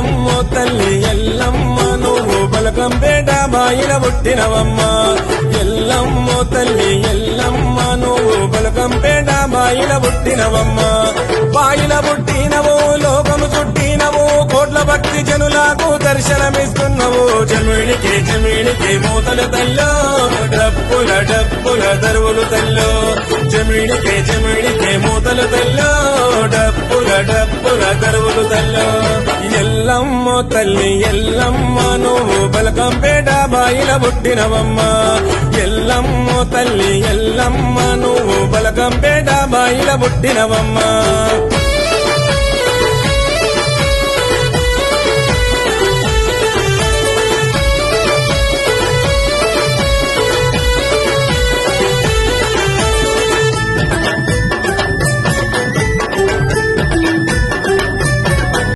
ఎల్లమ్మో తల్లి ఎల్లమ్మ నువ్వు బలకంపేట బాయిల పుట్టినవమ్మ ఎల్లమ్మో తల్లి ఎల్లమ్మ నువ్వు బలకంపేట బాయిల పుట్టినవమ్మ బాయిల పుట్టినవు లోకము చుట్టినవు కోట్ల భక్తి జనులకు దర్శనమిస్తున్నావు జమిడికి మూతల తల్లో డప్పుల దరువులు తల్లో జమిడికి మూతల తల్లో డప్పుల దరువులు తల్లో ఎల్లమ్మో తల్లి ఎల్లమ్మ నువ్వు బలకంపేట బాయిల పుట్టినవమ్మ ఎల్లమ్మో తల్లి ఎల్లమ్మ నువ్వు బలకంపేట బాయిల పుట్టినవమ్మ